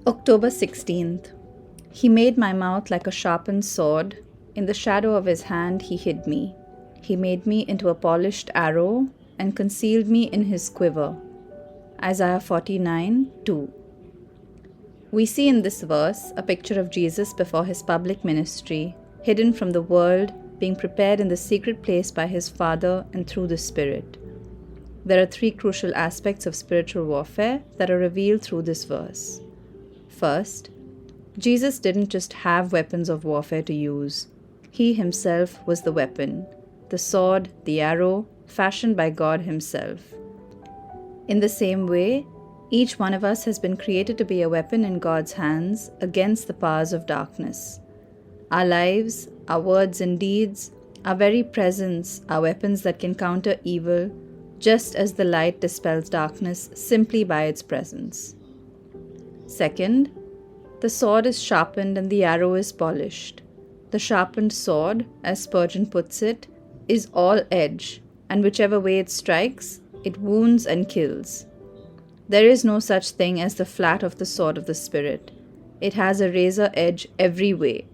October 16th. He made my mouth like a sharpened sword. In the shadow of his hand he hid me. He made me into a polished arrow and concealed me in his quiver. Isaiah 49:2. We see in this verse a picture of Jesus before his public ministry, hidden from the world, being prepared in the secret place by his Father and through the Spirit. There are three crucial aspects of spiritual warfare that are revealed through this verse. First, Jesus didn't just have weapons of warfare to use. He himself was the weapon, the sword, the arrow, fashioned by God himself. In the same way, each one of us has been created to be a weapon in God's hands against the powers of darkness. Our lives, our words and deeds, our very presence are weapons that can counter evil, just as the light dispels darkness simply by its presence. Second, the sword is sharpened and the arrow is polished. The sharpened sword, as Spurgeon puts it, is all edge, and whichever way it strikes, it wounds and kills. There is no such thing as the flat of the sword of the Spirit. It has a razor edge every way.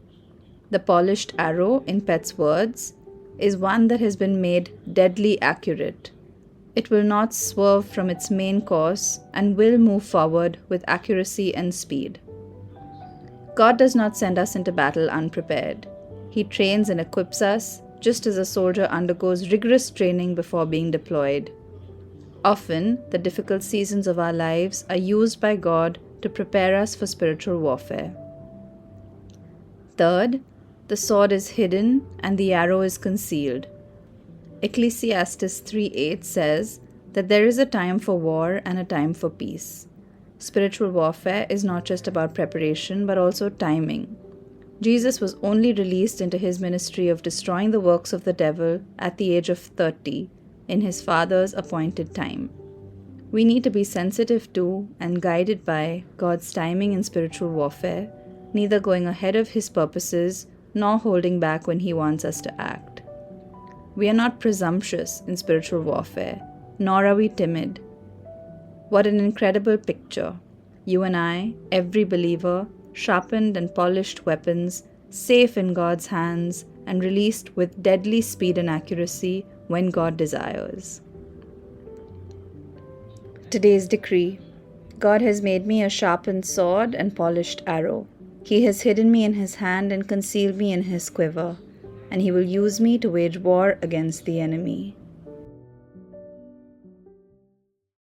The polished arrow, in Pett's words, is one that has been made deadly accurate. It will not swerve from its main course and will move forward with accuracy and speed. God does not send us into battle unprepared. He trains and equips us just as a soldier undergoes rigorous training before being deployed. Often, the difficult seasons of our lives are used by God to prepare us for spiritual warfare. Third, the sword is hidden and the arrow is concealed. Ecclesiastes 3:8 says that there is a time for war and a time for peace. Spiritual warfare is not just about preparation but also timing. Jesus was only released into his ministry of destroying the works of the devil at the age of 30 in his Father's appointed time. We need to be sensitive to and guided by God's timing in spiritual warfare, neither going ahead of his purposes nor holding back when he wants us to act. We are not presumptuous in spiritual warfare, nor are we timid. What an incredible picture. You and I, every believer, sharpened and polished weapons, safe in God's hands and released with deadly speed and accuracy when God desires. Today's decree. God has made me a sharpened sword and polished arrow. He has hidden me in his hand and concealed me in his quiver, and he will use me to wage war against the enemy.